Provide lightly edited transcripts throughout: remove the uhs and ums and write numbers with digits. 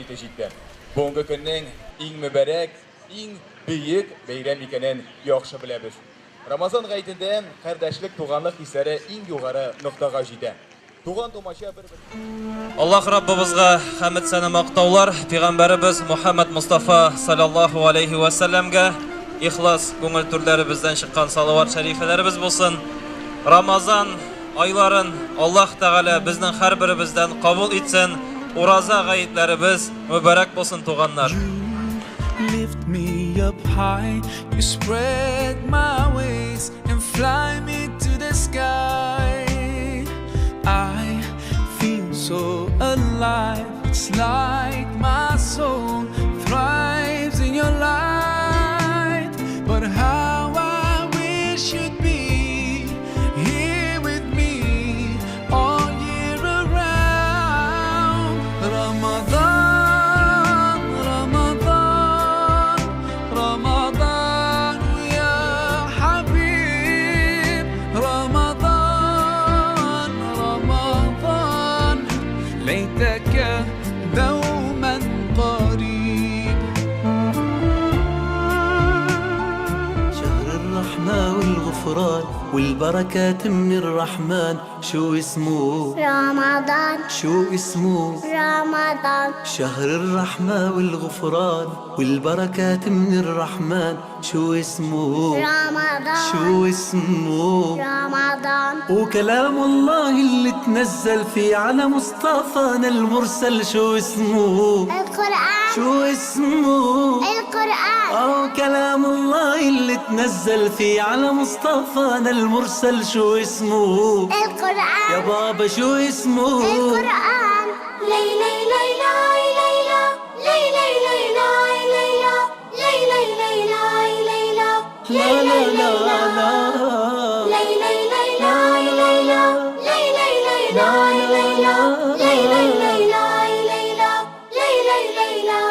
gayti jitdi. Bugungi kunning eng mübarek, eng buyuk bayram ekanini yaxshi bilamiz. Ramazon gaytida qardoshlik, tuğanlık hislari eng yuqori nuqtaga jitdi. Tuğan tomasha bir Allah Rabbimizga hamd sana maqtovlar, Peygamberimiz Muhammed Mustafa sallallahu aleyhi ve sellemge ihlas ko'ngil turlari bizdan chiqqan salavat sharifalarimiz bo'lsin. Ramazon oylarin Alloh taolo bizning har birimizdan qabul etsin. Uraza g'ayitlarimiz muborak bo'lsin tuğanlar. Lift me up high, you spread my wings and fly me to the sky. I feel so alive, it's like my soul thrives in your light. But how I wish you'd be here with me all year around. Ramadan, Ramadan, Ramadan, ya Habib. Ramadan, Ramadan, ليتك دوما قريب. شهر الرحمة والغفران والبركات من الرحمن، شو اسمه؟ رمضان شو اسمه؟ رمضان شهر الرحمة والغفران والبركات من الرحمن، شو اسمه؟ رمضان شو اسمه؟ رمضان وكلام الله اللي تنزل فيه على مصطفانا المرسل، شو اسمه؟ القرآن شو اسمه؟ القرآن كلام الله اللي تنزل فيه على مصطفانا المرسل، شو اسمه؟ القرآن يا بابا شو اسمه؟ القرآن ليلى ليلى ليلى ليلى ليلى ليلى ليلى ليلى لا لا لا لا ليلى ليلى ليلى ليلى ليلى ليلى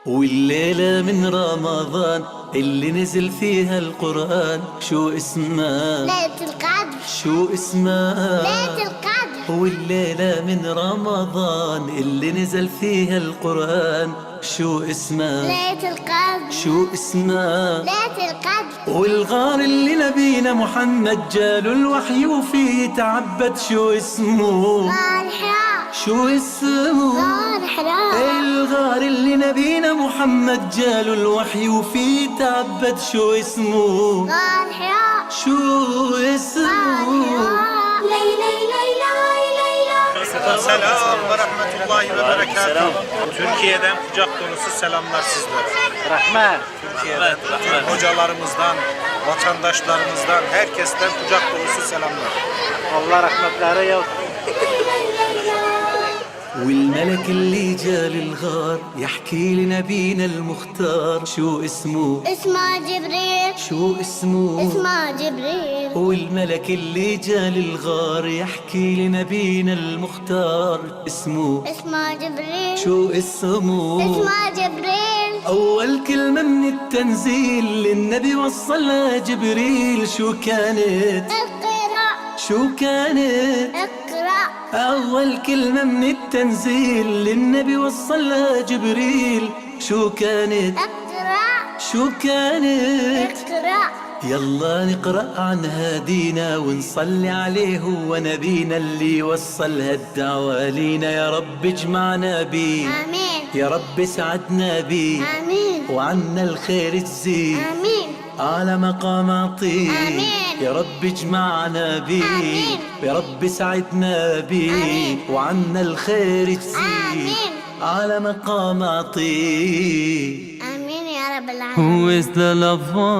والليلة من رمضان اللي نزل فيها القرآن، شو اسمها؟ ليلة القدر شو اسمها؟ ليلة القدر والليلة من رمضان اللي نزل فيها القرآن، شو اسمها؟ ليلة القدر شو اسمها؟ ليلة القدر والغار اللي نبينا محمد جاله الوحي وفيه تعبد، شو اسمه؟ غار حراء شو اسمه؟ غار حراء الغار اللي نبينا محمد جاله الوحي وفيه تعبد، شو اسمه؟ غار حراء شو اسمه؟ ليلى ليلى ليلى Selam ve rahmetullahi ve berekatuhu. Türkiye'den kucak dolusu selamlar sizlere. Rahmet. Türkiye'den bütün hocalarımızdan, vatandaşlarımızdan, herkesten kucak dolusu selamlar. Allah rahmetleri yağsın. والملك اللي جا للغار يحكي لنبينا المختار، شو اسمه؟ اسمه جبريل شو اسمه؟ اسمه جبريل والملك اللي جا للغار يحكي لنبينا المختار، اسمه؟ اسمه جبريل شو اسمه؟ اسمه جبريل أول كلمة من التنزيل للنبي وصلها جبريل، شو كانت؟ اقرأ شو كانت؟ اقرأ أول كلمة من التنزيل للنبي وصلها جبريل، شو كانت؟ اقرأ شو كانت؟ اقرأ يلا نقرأ عن هادينا ونصلي عليه هو نبينا اللي وصل هالدعوة لينا، يا رب اجمعنا بيه، آمين يا رب اسعدنا بيه، آمين وعنا الخير تزيد آمين على مقام عطيه، آمين. يا رب اجمعنا بيه، آمين. يا رب اسعدنا بيه، آمين. وعنا الخير تزيد آمين. على مقام عطيه. آمين يا رب Who العالمين is the lover?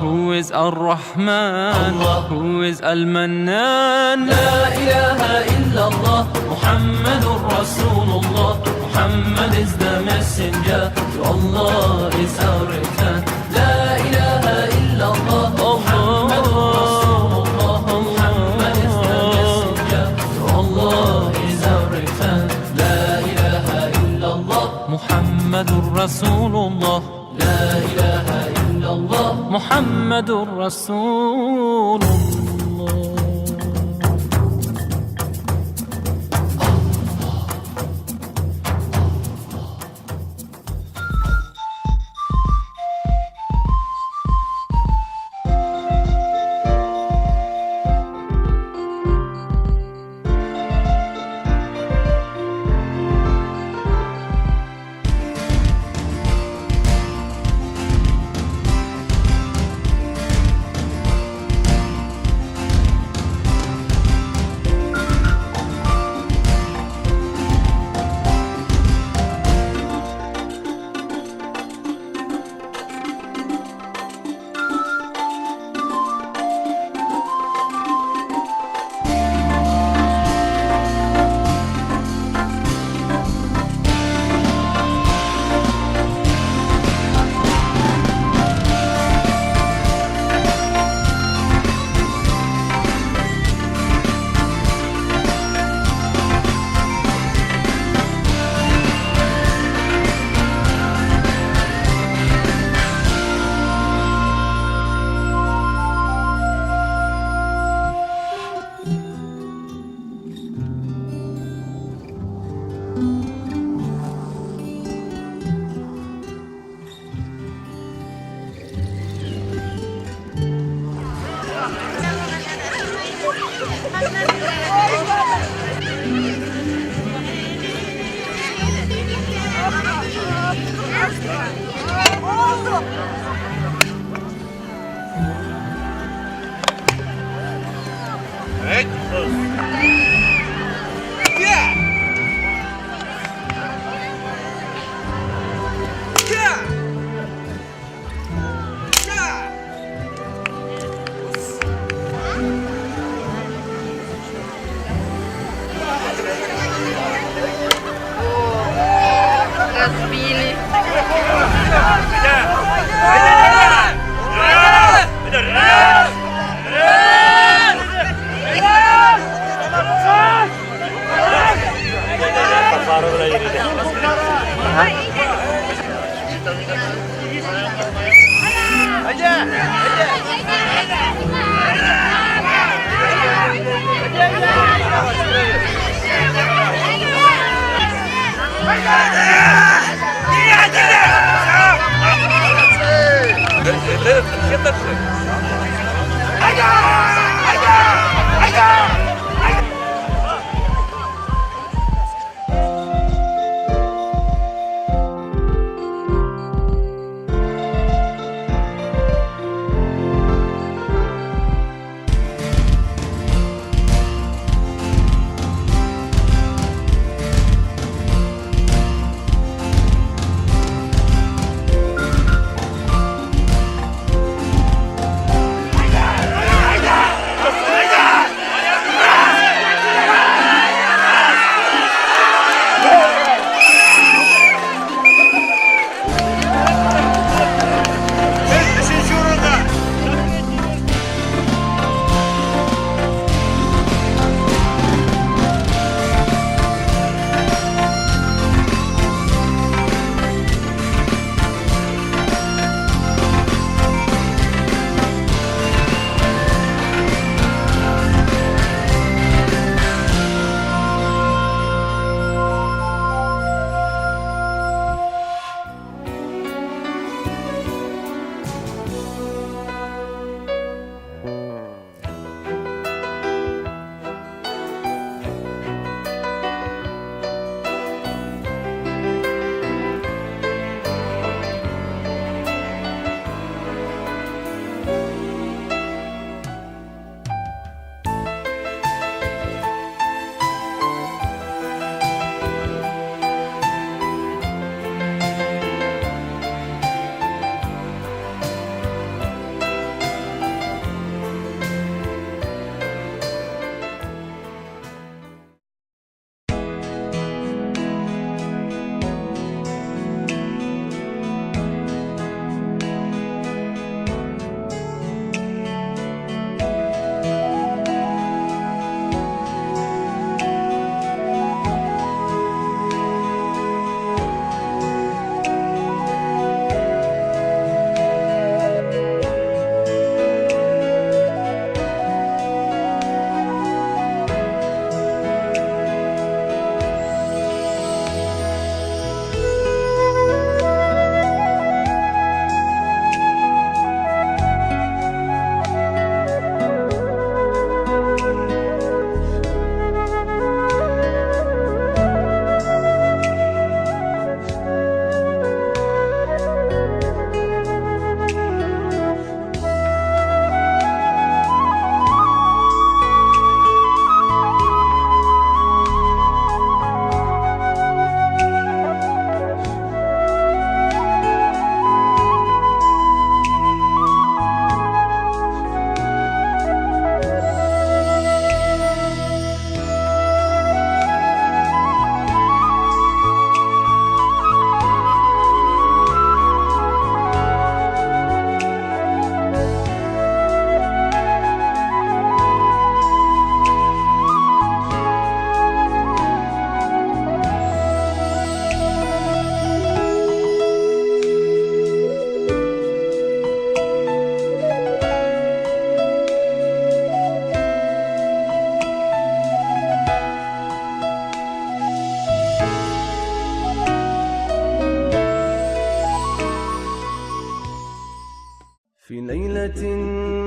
Who is Ar-Rahman? Who is Al-Mannan? La ilaha illallah, Muhammadur Rasulullah. Muhammad is the messenger, to Allah is our return. La ilaha illallah, Muhammadur Rasulullah. Muhammad is the messenger, to Allah is our return. La ilaha illallah, Muhammadur Rasulullah. لا إله إلا الله محمد رسول الله.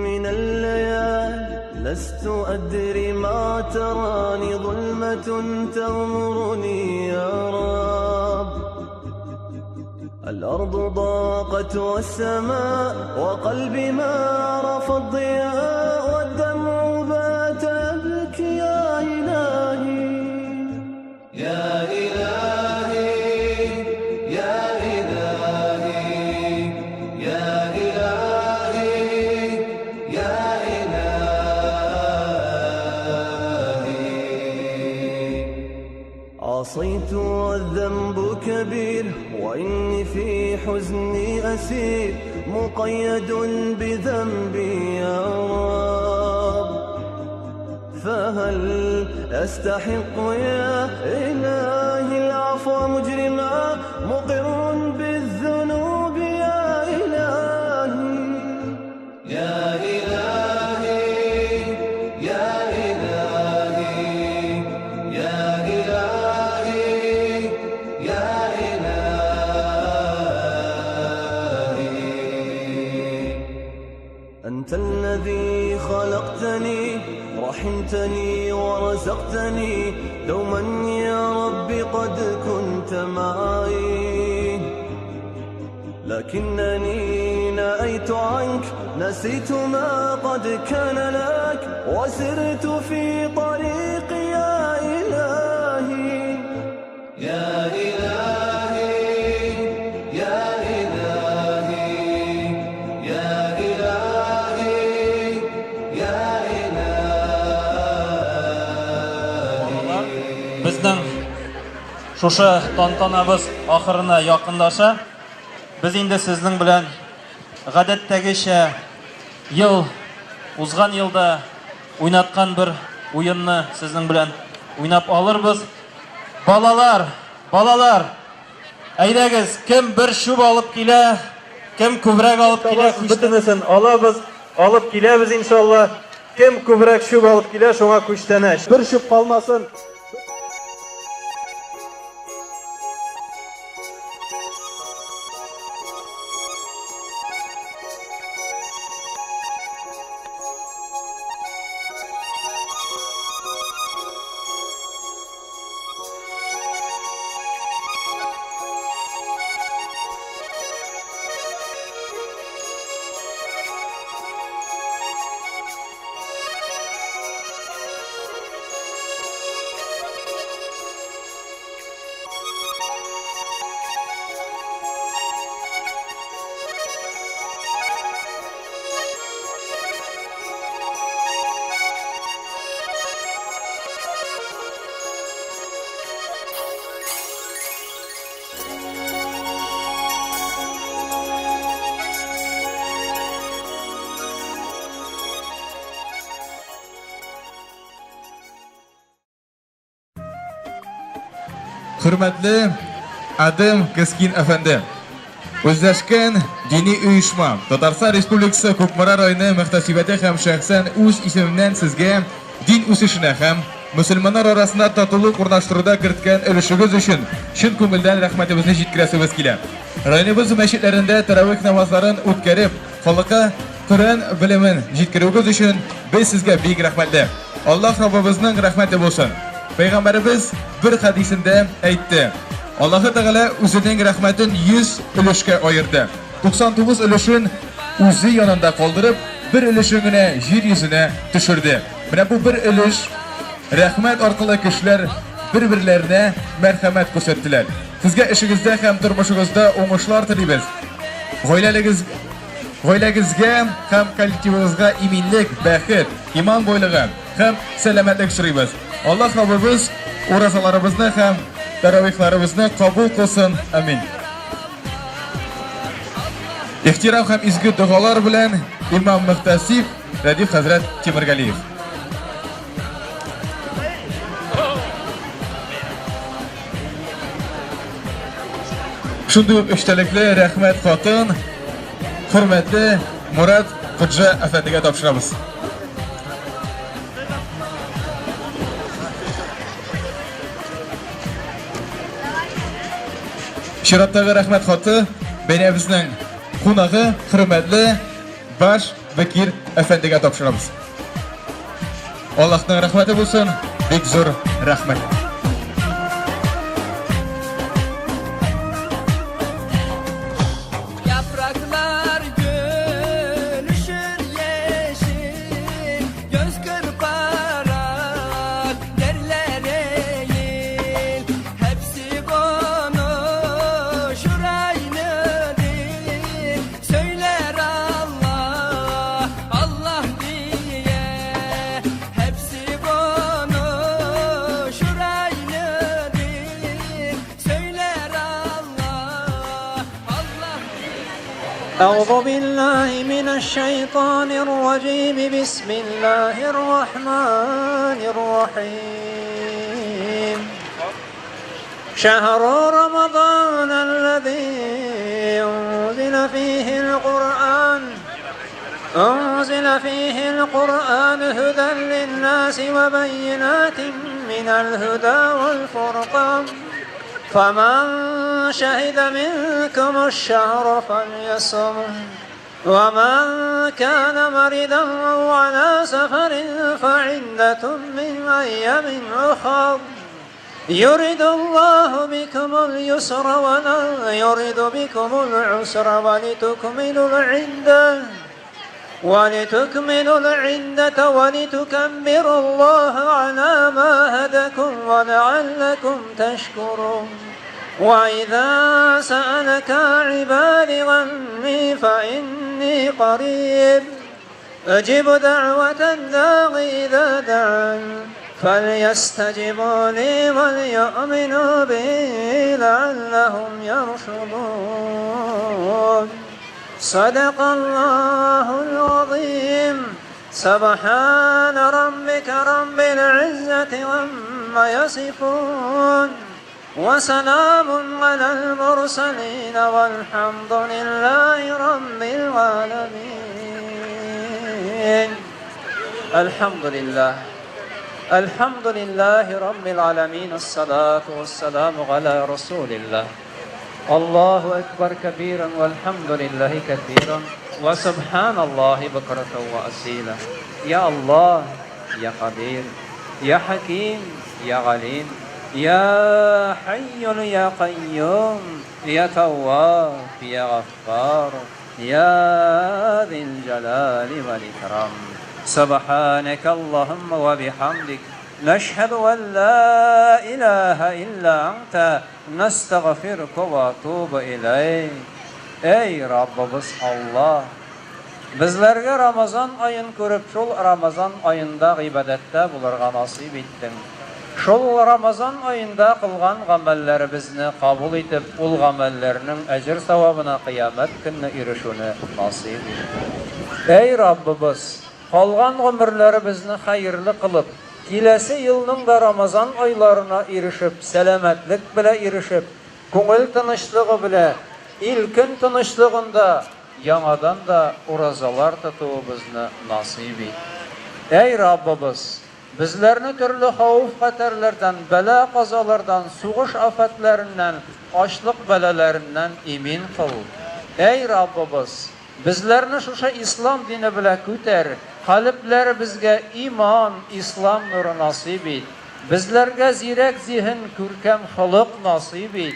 من الليالي لست أدري ما تراني ظلمة تغمرني يا رب. الأرض ضاقت والسماء وقلبي ما عرف الضياء والدمع بات يبكي يا إلهي يا إلهي يا إلهي يا إلهي يا إلهي. عصيت والذنب كبير وإني في حزني أسير مقيد بذنبي يا رب. فهل أستحق يا إلهي العفو مجرما مقر بالذنوب الذي خلقتني رحمتني ورزقتني دوما يا ربي قد كنت معي لكنني نأيت عنك نسيت ما قد كان لك وسرت في طريقي يا إلهي يا إلهي يا إلهي يا إلهي يا إلهي Bizning şuşa tantanabız ahırına yakınlaşa. Biz indi sizning bilan гадәттәгечә ел узган елда уйнаткан bir уенны sizning bilan уйнап алырбыз. Балалар, әйдәгез, кем bir шуб алып килә, кем күбрәк алып килә, бөтенесен алабыз, алып киләбез иншалла. Кем күбрәк шуб алып килә, шуңа күчтәнәш. Bir шуб калмасын. Hürmetli Adım Keskin Efendi, Özleşken dini uyuşma Tatarstan Respublikası Kokmara rayonu muhtasibati hem şahsen öz isimden sizge din o'sishini hem Müslümanlar arasında tatuluk urnaştırıda kiritgan ülüşügüz üçün şın kömülden rahmetimizni yetkirasimiz kile. Rayonimiz meşitlerinde teravih namazların o'tkazib, xalqqa Kur'an bilimin yetkirugüz üçün biz sizge büyük rahmetli. Allah Rabbimizning rahmeti bo'lsin. Peygamberimiz bir hadisinde aytdi. Allah Teala o'zining rahmetin 100 ülüşke ayırdı. 99 ülüşün o'zi yanında qoldirib, bir ülüşüngine yer yüzüne düşürdü. Mana bu bir ülüş rahmet orqali kishilar bir-birlerine merhamet ko'rsatdilar. Sizga ishingizda ham turmushingizda o'ngishlar tilaymiz. Oilangizga ham kollektivingizga iminlik, baxit, iman boyligi ham salomatlik tilaymiz. Allah Rabbimiz o'rasalarimizni ham taravihlarimizni qabul qilsin. Amin. Ehtirom ham izgu duolar bilan Imom Muhtasib Radif Hazrat Temirgaliyev. Shunday ishtalikli rahmat xotin, hurmatli Murad Xo'ja afandiga topshiramiz. Shiratdagi rahmat xoti benimizning qonog'i hurmatli Bash Bakir afandiga topshiramiz. Allohning rahmati bo'lsin, bek zo'r rahmat. أعوذ بالله من الشيطان الرجيم بسم الله الرحمن الرحيم شهر رمضان الذي أنزل فيه القرآن هدى للناس وبينات من الهدى والفرقان فمن شهد منكم الشهر فليصمه ومن كان مريضا أو على سفر فعدة من أيام أخر يريد الله بكم اليسر ولا يريد بكم العسر ولتكملوا العدة ولتكبروا الله على ما هداكم ولعلكم تشكرون. وإذا سألك عبادي عني فإني قريب أجيب دعوة الداعي إذا دعان فليستجيبوا لي وليؤمنوا بي لعلهم يرشدون. صدق الله العظيم. سبحان ربك رب العزة عما يصفون وسلام على المرسلين والحمد لله رب العالمين. الحمد لله رب العالمين. الصلاة والسلام على رسول الله. الله أكبر كبيرا والحمد لله كثيرا وسبحان الله بكرة وأصيلا. يا الله يا قدير يا حكيم يا عليم يا حي يا قيوم يا تواب يا غفار يا ذي الجلال والإكرام. سبحانك اللهم وبحمدك نشهد أن لا إله إلا أنت نستغفرك ونتوب إليك. Ey Rabbimiz Allah, bizlerge Ramazan ayın körüp şol Ramazan ayında ibadette bulurga nasip ettin. Şol Ramazan ayında kılgan gamellerimizni kabul etip, ol gamellerinin ecir savabına kıyamet gününe erişini nasip ettin. Ey Rabbimiz, kalgan ömürlerimizni hayırlı kılıp, kilesi yılının da Ramazan aylarına erişip, selametlik bile erişip, köngül tınışlığı bile, ilkin tınışlığında yanadan da urazalar tutuğumuzni nasip et. Ey Rabbimiz, bizlerini türlü havuf katerlerden, bela kazalardan, suğuş afetlerinden, açlık belalerinden emin kıl. Ey Rabbimiz, bizlerini şuşa İslam dini bile küter, kalpleri bizge iman, İslam nuru nasip et. Bizlerge zirek zihin, kürkem hılık nasip et.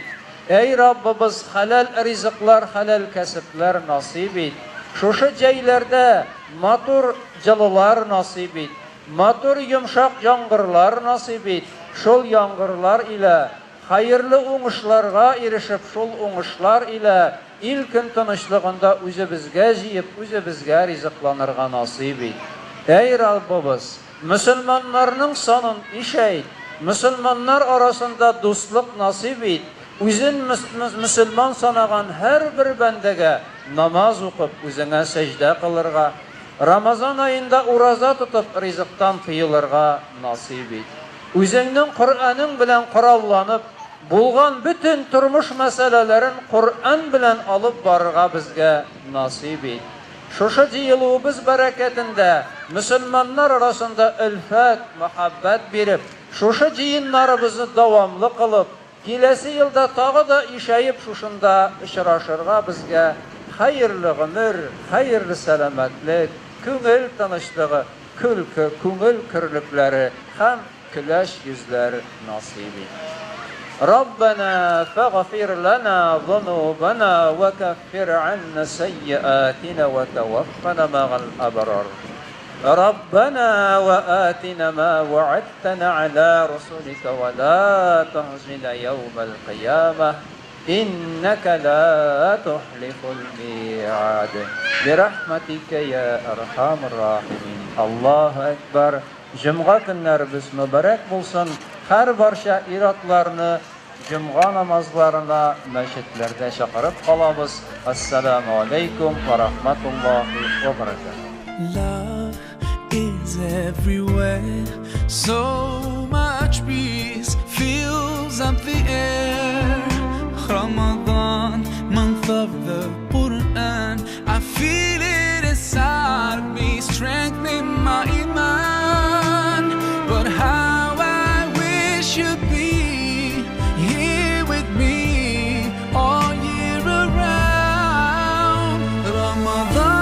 Ey Rabbimiz, halal rizıklar, halal kesipler nasip et. Şuşa ceylerde matur cılılar nasip et. Matur yumşak yangırlar nasip et. Şol yangırlar ile hayırlı oңuşlarga erişip, şol oңuşlar ile ilkin tınışlığında üzümüzge jiyip, üzümüzge rizıklanırga nasip et. Ey Rabbimiz, Müslümanlarının sanın işeyt, Müslümanlar arasında dostluk nasip et. Üzün Müslüman sanagan her bir bendege namaz okup, üzüne secde kılırga, Ramazan ayında uraza tutup, rizıktan tıyılırga nasip et. Üzünün Kur'an'ın bilen kurallanıp, bulgan bütün turmuş meselelerin Kur'an bilen alıp barıga bizge nasip et. Şuşu ciyilubuz bereketinde Müslümanlar arasında ülfet, muhabbet verip, şuşu ciyinlarımızı davamlı kılıp, kilesi yılda tağı da işeyip şuşunda işraşırga bizge hayırlı ömür, hayırlı selametlik, köngül tanışlığı, köngül kürlükleri, hem küleş yüzler nasip et. ربنا فاغفر لنا ذنوبنا وكفر عنا سيئاتنا وتوفنا مع الأبرار. ربنا وآتنا ما وعدتنا على رسلك ولا تخزنا يوم القيامة إنك لا تخلف الميعاد برحمتك يا أرحم الراحمين. الله أكبر. Cümğa günlerimiz mübarek bulsun. Her barşa iratlarını cümğa namazlarına meşitlerde şakırıp kalamız. Assalamu alaikum ve rahmetullahi ve berekatuhu. Love is everywhere. So much peace fills up the air. Ramadan, month of the Quran. I feel it inside me, strengthening my iman. But how I wish you'd be here with me all year around. Ramadan.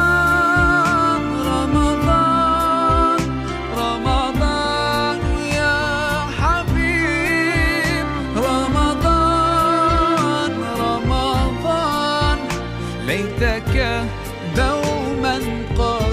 ليتك دوما قائما